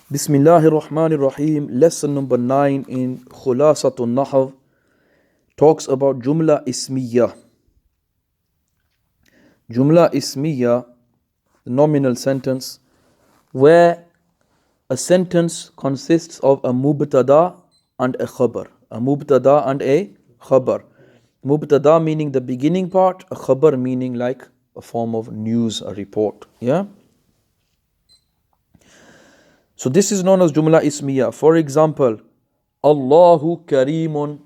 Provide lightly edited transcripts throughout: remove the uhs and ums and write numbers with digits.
Bismillahir Rahmanir Rahim. Lesson number 9 in Khulasat-un-Nahw talks about Jumla Ismiya. Jumla Ismiya, the nominal sentence, where a sentence consists of a mubtada and a khabar. A mubtada and a khabar. Mubtada meaning the beginning part, a khabar meaning like a form of news, a report. Yeah? So this is known as Jumla Ismiya. For example, Allahu Kareemun.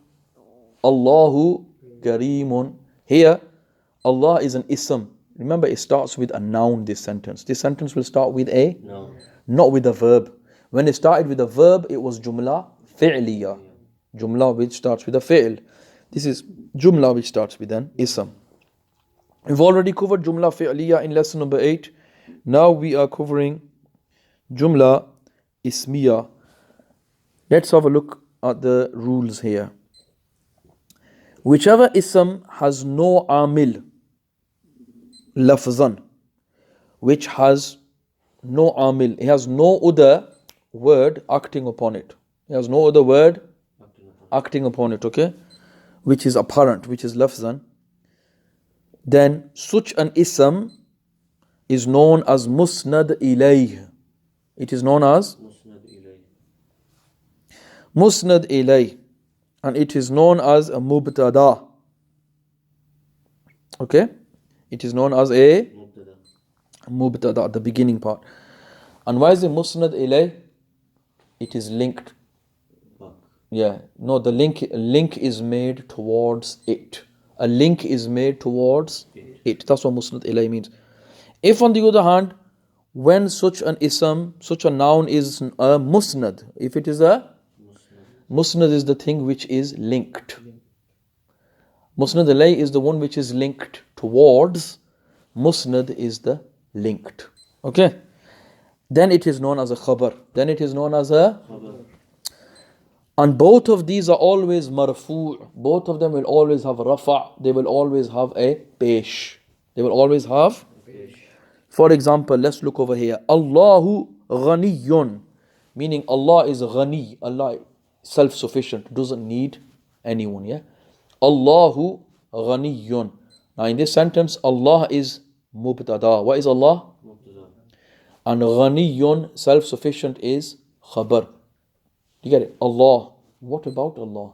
Allahu Kareemun. Here, Allah is an ism. Remember, it starts with a noun, this sentence. This sentence will start with a noun, not with a verb. When it started with a verb, it was Jumla Fi'liya. Jumla which starts with a fi'l. This is Jumla which starts with an ism. We've already covered Jumla Fi'liya in lesson number 8. Now we are covering Jumla Ismiya. Let's have a look at the rules here. Whichever ism has no amil, lafzan, which has no amil, it has no other word acting upon it. It has no other word acting upon it, okay? Which is apparent, which is lafzan. Then such an ism is known as musnad ilayh. It is known as musnad ilayh. And it is known as a mubtada. Okay? It is known as a mubtada, the beginning part. And why is it musnad ilayh? It is linked. Yeah, no, the link is made towards it. A link is made towards it. That's what musnad ilayh means. If on the other hand, when such an ism, such a noun is a musnad, if it is a musnad is the thing which is linked. Musnad ilayh is the one which is linked towards. Musnad is the linked. Okay? Then it is known as a khabar. Then it is known as a khabar. And both of these are always marfu'. Both of them will always have rafa'. They will always have a pesh. They will always have. For example, let's look over here. Allahu ghaniyun. Meaning Allah is ghani. Allah self-sufficient, doesn't need anyone. Yeah, Allahu ghaniyun. Now in this sentence, Allah is mubtada. What is Allah? Mubtada. And ghaniyun, self-sufficient, is khabar. You get it? Allah. What about Allah?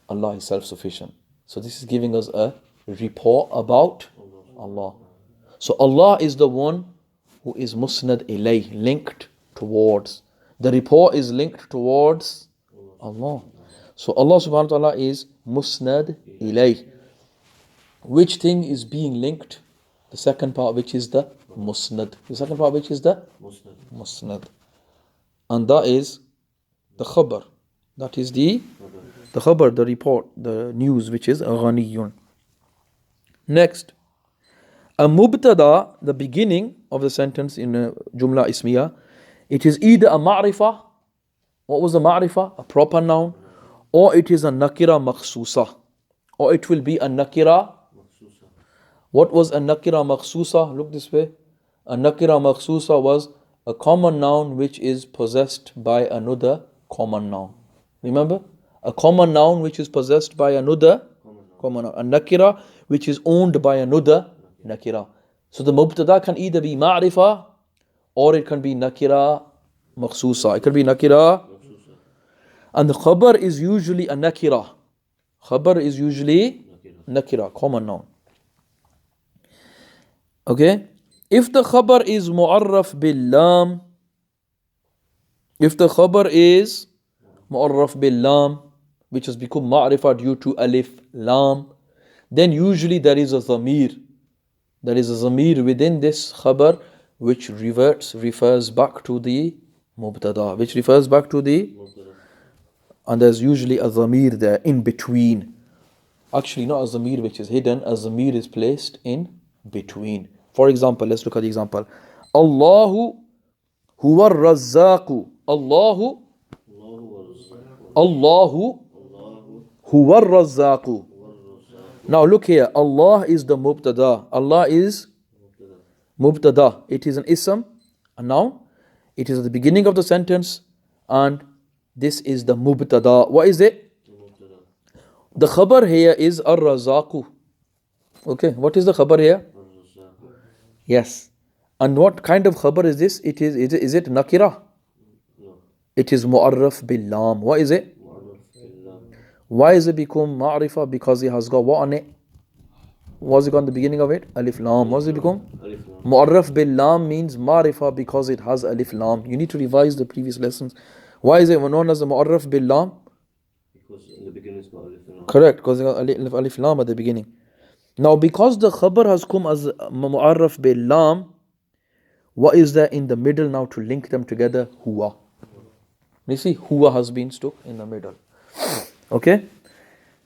Allah is self-sufficient. So this is giving us a report about Allah. So Allah is the one who is musnad ilayh, linked towards. The report is linked towards Allah. So Allah subhanahu wa ta'ala is musnad ilayh. Which thing is being linked? The second part, which is the musnad. The second part, which is the musnad. And that is the khabar. That is the khabar, the report, the news, which is ghaniyun. Next, a mubtada, the beginning of the sentence in Jumla Ismiya, it is either a ma'rifah. What was a ma'rifah? A proper noun. Or it is a nakira makhsusa. Or it will be a nakira. What was a nakira makhsusa? Look this way. A nakira makhsusa was a common noun which is possessed by another common noun. Remember? A common noun which is possessed by another common noun. A nakira which is owned by another nakira. So the mubtada can either be ma'rifah or it can be nakira makhsusa. It can be nakira. And the khabar is usually a nakira. Khabar is usually nakira, common noun. Okay? If the khabar is mu'arraf bil lam, if the khabar is mu'arraf bil lam, which has become ma'rifah due to alif lam, then usually there is a zamir. There is a zamir within this khabar which refers back to the mubtada, which refers back to the mubtada. And there's usually a zamir there in between. Actually, not a zamir which is hidden, a zamir is placed in between. For example, let's look at the example. Allahu huwa razzaqu. Allahu huwa razzaqu. Now look here, Allah is the mubtada. Allah is mubtada. It is an ism, a noun. It is at the beginning of the sentence, and this is the mubtada. What is it? The khabar here is ar-razaqu. Okay, what is the khabar here? Yes. And what kind of khabar is this? Is it nakira? It is mu'arraf bil lam. What is it? Why is it become ma'rifa? Because it has got what on it? What's it got in the beginning of it? Alif lam. What's it become? Mu'arraf bil lam means ma'rifa because it has alif lam. You need to revise the previous lessons. Why is it known as the mu'arraf bil lam? Because in the beginning it's got alif lam. Correct, because it got alif lam at the beginning. Now, because the khabar has come as mu'arraf bil lam, what is there in the middle now to link them together? Huwa. You see, huwa has been stuck in the middle. Okay?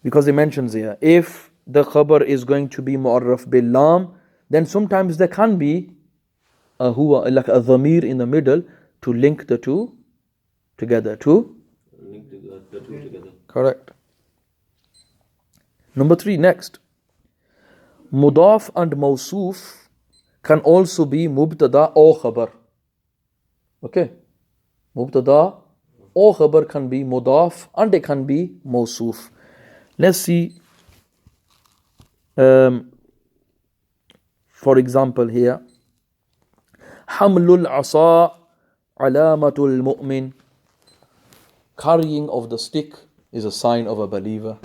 Because he mentions here, if the khabar is going to be mu'arraf bil lam, then sometimes there can be a huwa, like a dhamir in the middle to link the two together. Link the two together. Correct. Number 3, next. Mudaf and mawsuf can also be mubtada or khabar. Okay? Mubtada or khabar can be mudaf and it can be mawsuf. Let's see. For example here. Hamlul asa alamatul mu'min. Carrying of the stick is a sign of a believer.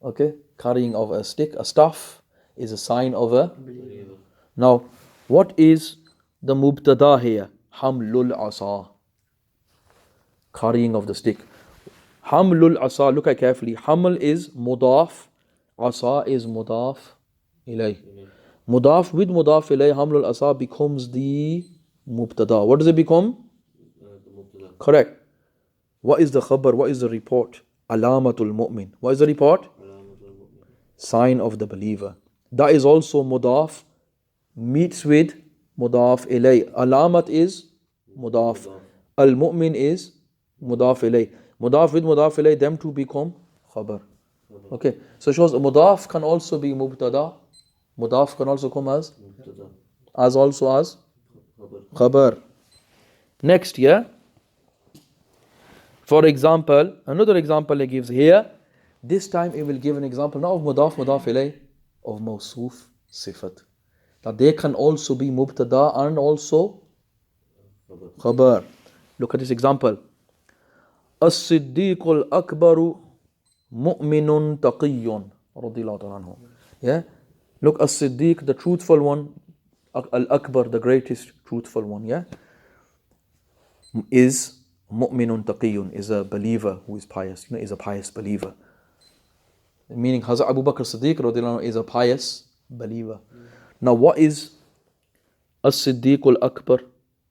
Okay? Carrying of a stick, a staff, is a sign of a believer. Now, what is the mubtada here? Hamlul asa. Carrying of the stick. Hamlul asa, look at carefully. Haml is mudaf, asa is mudaf ilay. Mudaf with mudaf ilay, hamlul asa becomes the mubtada. What does it become? Correct. What is the khabar? What is the report? Alamatul mu'min. What is the report? Sign of the believer. That is also mudaf, meets with mudaf ilay. Alamat is mudaf. Al-mu'min is mudaf ilay. Mudaf with mudaf ilay, them two become khabar. Okay, so it shows mudaf can also be mubtada. Mudaf can also come as khabar. Next, yeah. For example, another example he gives here. This time it will give an example not of mudaf ilay, of mawsuf sifat. That they can also be mubtada and also khabar. Look at this example. As-Siddiqul Akbaru Mu'minun Taqiyyun radiyallahu ta'ala anhu. Yeah? Look, As-Siddiq, the truthful one, Al-Akbar, the greatest truthful one, yeah? Is Mu'minun Taqiyyun, is a believer who is pious, is a pious believer. Meaning Hazrat Abu Bakr Siddiq radiyallahu anhu is a pious believer. Now what is As-Siddiqul Akbar?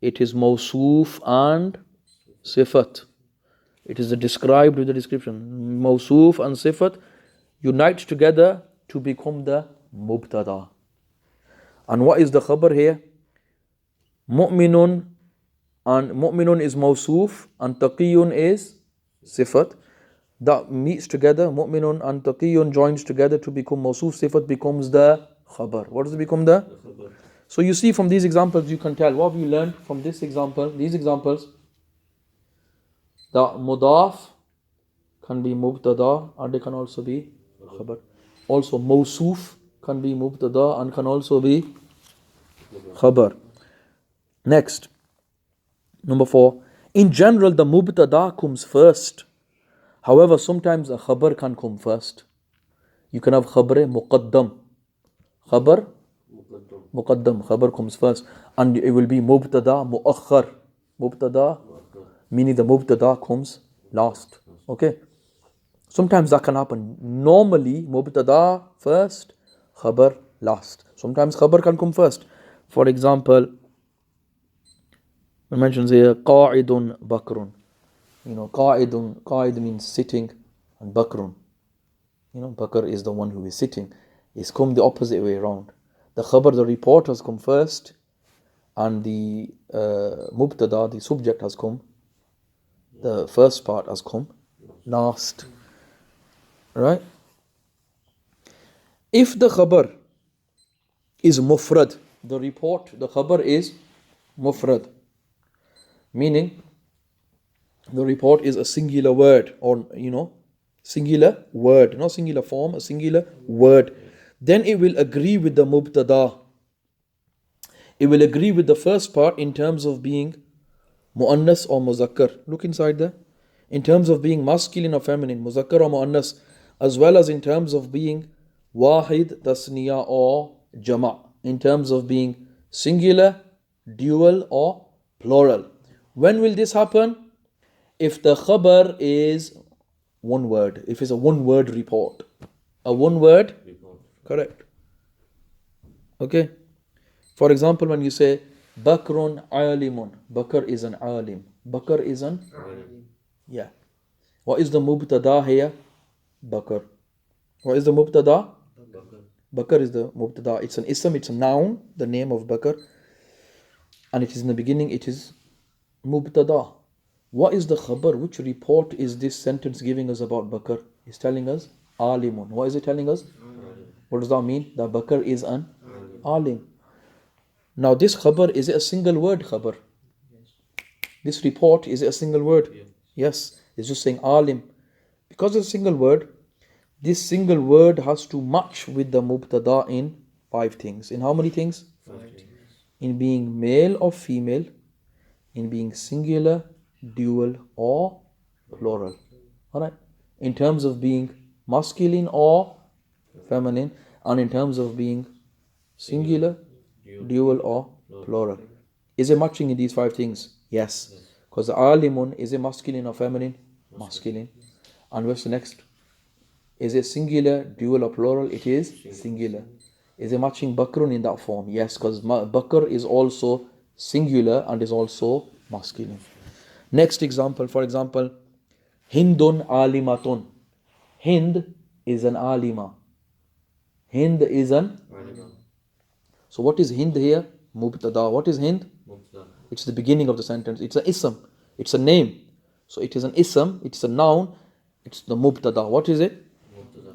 It is mawsuf and sifat. It is described with the description. Mawsuf and sifat unite together to become the mubtada. And what is the khabar here? Mu'minun, and mu'minun is mawsuf and taqiyun is sifat. That meets together, mu'minun and taqiyun joins together to become mawsuf, sifat becomes the khabar. What does it become the? Khabar. So you see from these examples you can tell what we learned from this example, these examples. The mudaf can be mubtada and it can also be khabar. Also mawsuf can be mubtada and can also be khabar. Next, number 4. In general, the mubtada comes first. However, sometimes a khabar can come first. You can have khabar muqaddam. Khabar muqaddam. Khabar comes first. And it will be mubtada muakhar. Mubtada meaning the mubtada comes last. Okay. Sometimes that can happen. Normally, mubtada first, khabar last. Sometimes khabar can come first. For example, it mentions here, qa'idun bakrun. Qa'id means sitting, and bakrun. Bakr is the one who is sitting. It's come the opposite way around. The khabar, the report has come first, and the mubtada, the subject has come. The first part has come last. Right? If the khabar is mufrad, the report, the khabar is mufrad, Meaning, the report is a singular word, or singular word, not singular form, a singular word. Then it will agree with the mubtada. It will agree with the first part in terms of being muannas or muzakkar. Look inside there. In terms of being masculine or feminine, muzakkar or muannas, as well as in terms of being wahid, tasniya or jama'. In terms of being singular, dual or plural. When will this happen? If the khabar is one word, if it's a one word report. A one word? Report. Correct. Okay. For example, when you say Bakrun alimun, Bakr is an alim. Bakr is an? Yeah. What is the mubtada here? Bakr. What is the mubtada? Bakr. Bakr is the mubtada. It's an ism, it's a noun, the name of Bakr. And it is in the beginning, it is mubtada. What is the khabar? Which report is this sentence giving us about Bakr? It's telling us alimun. What is it telling us? What does that mean? That Bakr is an alim. Now this khabar, is it a single word khabar? This report, is it a single word? Yes. It's just saying alim. Because it's a single word, this single word has to match with the mubtada in 5 things. In how many things? 5 things. In being male or female, in being singular, dual or plural. Alright? In terms of being masculine or feminine, and in terms of being singular, dual or plural. Is it matching in these 5 things? Yes. Because alimun, is it masculine or feminine? Masculine. And what's the next? Is it singular, dual or plural? It is singular. Is it matching bakrun in that form? Yes, because bakr is also singular and is also masculine. Next example, for example, Hindun alimatun. Hind is an alima. Hind is an? So what is Hind here? Mubtada. What is Hind? Mubtada. It's the beginning of the sentence. It's an ism. It's a name. So it is an ism. It's a noun. It's the mubtada. What is it?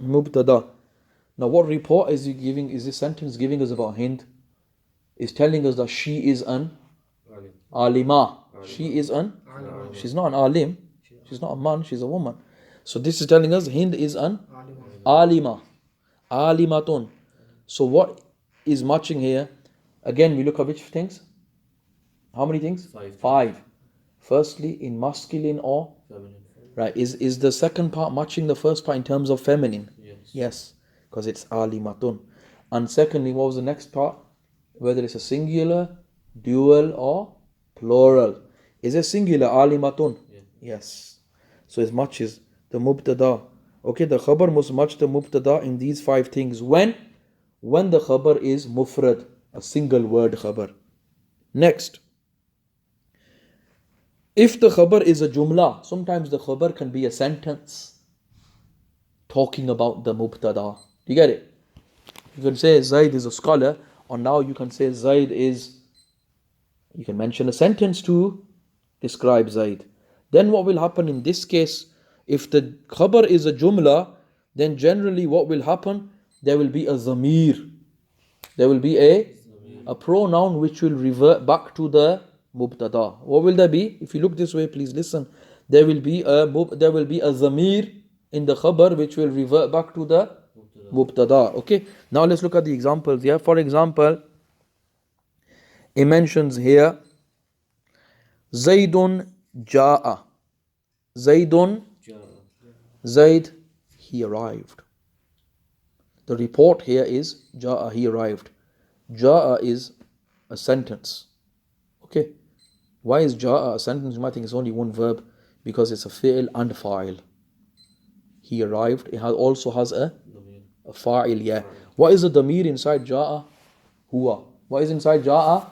Mubtada. Now what report is he giving? Is this sentence giving us about Hind? It's telling us that she is an alima. She is an? She's not an alim. She's not a man. She's a woman. So this is telling us Hind is an alima. Alimatun. So what is matching here? Again, we look at which things? How many things? 5. Firstly, in masculine or? Feminine. Right. Is the second part matching the first part in terms of feminine? Yes. Because it's alimatun. And secondly, what was the next part? Whether it's a singular, dual or plural. Is it singular, alimatun? Yes. So it matches the mubtada. Okay, the khabar must match the mubtada in these 5 things. When the khabar is mufrad, a single word khabar. Next, if the khabar is a jumla, sometimes the khabar can be a sentence talking about the mubtada. Do you get it? You can say Zaid is a scholar, or now you can say Zaid is, you can mention a sentence to describe Zaid. Then what will happen in this case? If the khabar is a jumla, then generally what will happen? There will be a zamir. There will be a pronoun which will revert back to the mubtada. What will that be? If you look this way, please listen. There will be a zamir in the khabar which will revert back to the mubtada. Okay. Now let's look at the examples here. For example, it mentions here Zaidun ja'a. Zaidun, Zaid, he arrived. The report here is ja'a, he arrived. Ja'a is a sentence. Okay. Why is ja'a a sentence? You might think it's only one verb, because it's a fi'l and fa'il. He arrived. It also has a fa'il, yeah. What is the damir inside ja'a? Huwa. What is inside ja'a?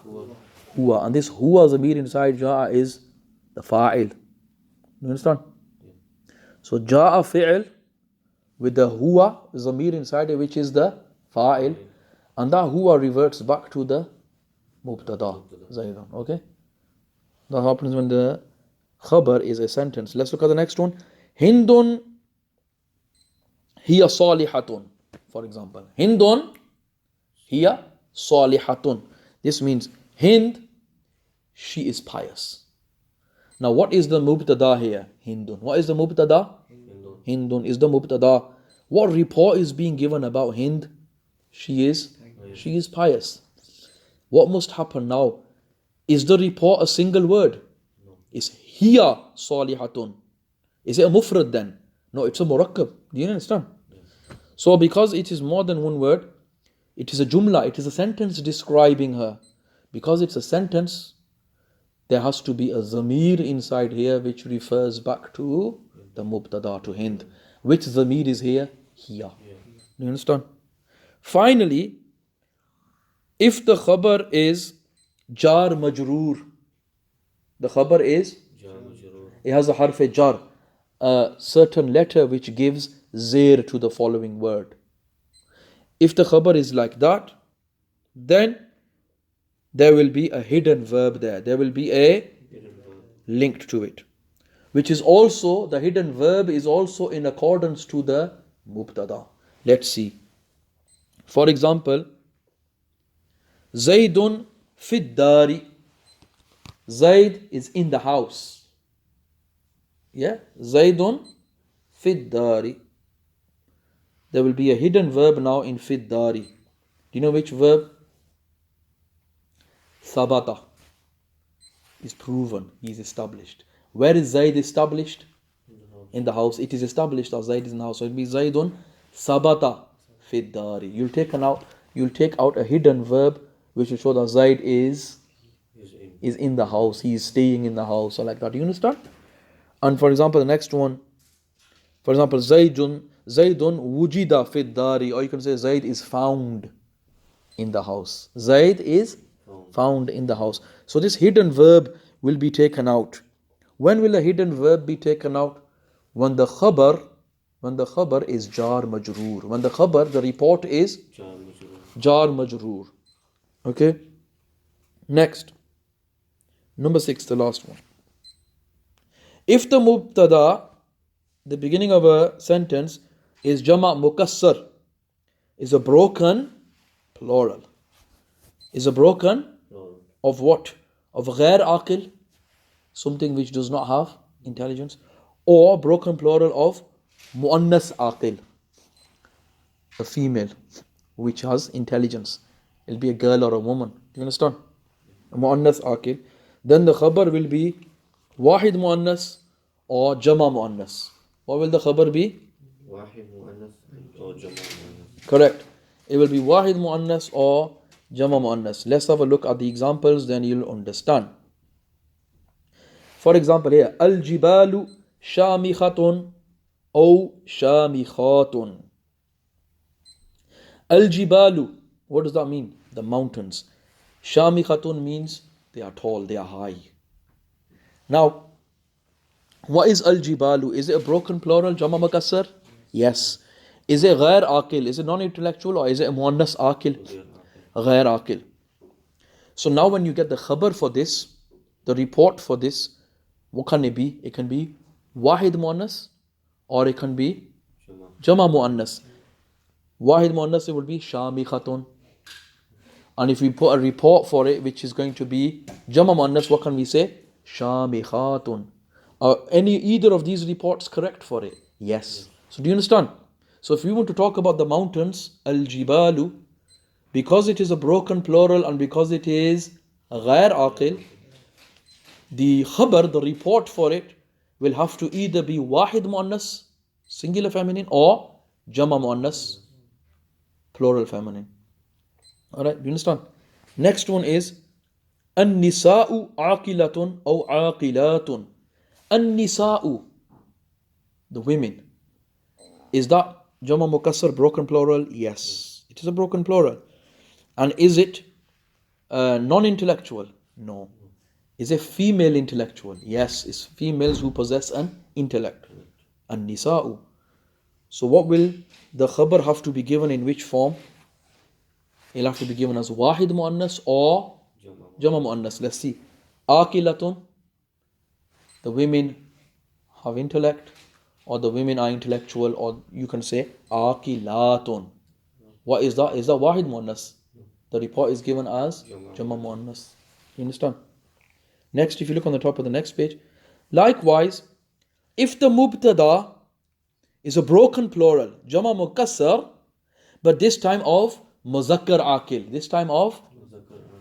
Huwa. And this huwa damir inside ja'a is the fa'il. You understand? So ja'a fi'l with the huwa zamir inside it, which is the fa'il, and that huwa reverts back to the mubtada. Zaidan. Okay? That happens when the khabar is a sentence. Let's look at the next one. Hindun hiya salihatun. For example, Hindun hiya salihatun. This means Hind, she is pious. Now what is the mubtada here? Hindun. What is the mubtada? Hindun is the mubtada. What report is being given about Hind? She is pious. What must happen now? Is the report a single word? Is hiya salihatun? Is it a mufrad then? No, it's a murakkab. Do you understand? So because it is more than one word, it is a jumla, it is a sentence describing her. Because it's a sentence, there has to be a zamir inside here which refers back to the mubtada, to Hind. Which zamir is here? Hiya. Do you understand? Finally, if the khabar is jar majroor, the khabar is, it has a harf jar, a certain letter which gives zir to the following word. If the khabar is like that, then there will be a hidden verb there. There will be a linked to it, which is also, the hidden verb is also in accordance to the mubtada. Let's see. For example, Zaydun fid dari. Zayd is in the house. Yeah, Zaydun fid dari. There will be a hidden verb now in fid dari. Do you know which verb? Sabata is proven, he is established. Where is Zayd established? In the house. It is established that Zayd is in the house. So it will be Zaydun sabata fid dari. You'll take out a hidden verb which will show that Zayd is in the house. He is staying in the house, or like that. Do you understand? And for example, the next one. For example, Zaydun wujida fid dari. Or you can say Zayd is found in the house. Zayd is found in the house. So this hidden verb will be taken out. When will a hidden verb be taken out? When the khabar is jar majroor. When the khabar, the report is jar majroor. Okay? Next. Number 6, the last one. If the mubtada, the beginning of a sentence, is jama mukassar, is a broken plural. Is a broken of what? Of ghair aqil, something which does not have intelligence, or broken plural of muannas aqil, a female which has intelligence. It'll be a girl or a woman. Do you understand? Muannas aqil. Then the khabar will be wahid muannas or jama muannas. What will the khabar be? Wahid muannas or jama muannas. Correct. It will be wahid muannas or jama muannas. Let's have a look at the examples, then you'll understand. For example here, al-jibalu shamikhatun or shamikhatun. Al-jibalu, what does that mean? The mountains. Shamikhatun means they are tall, they are high. Now, what is al-jibalu? Is it a broken plural, jama mukassar? Yes. Is it ghair aqil? Is it non-intellectual, or is it a muannas aqil? Ghair aqil. So now when you get the khabar for this, the report for this, what can it be? It can be wahid muannas, or it can be jama muannas. Wahid muannas, it will be shamikhatun. And if we put a report for it, which is going to be jama muannas, what can we say? Shamikhatun. Are either of these reports correct for it? Yes. So do you understand? So if we want to talk about the mountains, al-jibalu, because it is a broken plural and because it is ghair aqil, the khabar, the report for it, will have to either be wahid muannas, singular feminine, or jama muannas, plural feminine. Alright, do you understand? Next one is an-nisa'u aqilatun or aqilatun. An-nisa'u, the women. Is that jama mukassar, broken plural? Yes. It is a broken plural. And is it non-intellectual? No. Is it female intellectual? Yes, it's females who possess an intellect. An-nisa'u. So what will the khabar have to be given in which form? It'll have to be given as wahid muannas or jama muannas. Let's see. Aqilatun, the women have intellect, or the women are intellectual, or you can say aqilatun. What is that? Is that wahid muannas? The report is given as jama muannas. You understand? Next, if you look on the top of the next page, Likewise, if the mubtada is a broken plural, jama mukassar, but this time of muzakkar akil, this time of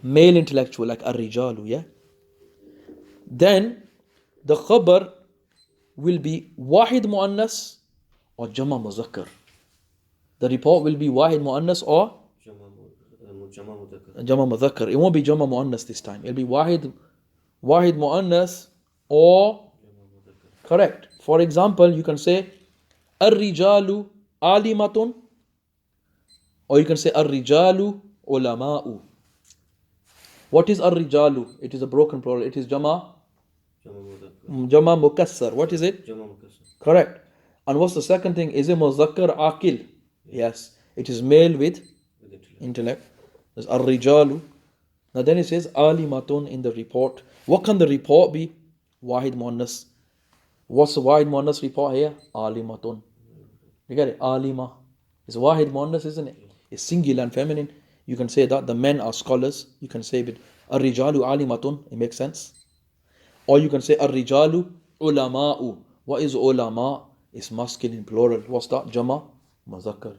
male intellectual, like ar-rijalu, yeah? Then the khabar will be wahid muannas or jama muzakkar. The report will be wahid muannas or jama muzakkar. It won't be jama muannas this time. It'll be wahid muannas or correct. For example, you can say ar-rijalu alimatun, or you can say ar-rijalu ulama'u. What is ar-rijalu? It is a broken plural. It is jama mukassar. What is it? Correct. And what's the second thing? Is it muzakkar akil? Yes. It is male with intellect. There's ar-rijalu. Now then it says alimatun in the report. What can the report be? Wahid muannas. What's the wahid muannas report here? Alimatun. You get it? Alima. It's wahid muannas, isn't it? It's singular and feminine. You can say that the men are scholars. You can say it ar-rijalu alimatun. It makes sense. Or you can say ar-rijalu ulama'u. What is ulama? It's masculine plural. What's that? Jama muzakkar.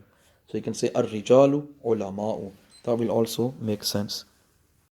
So you can say ar-rijalu ulama'u. That will also make sense.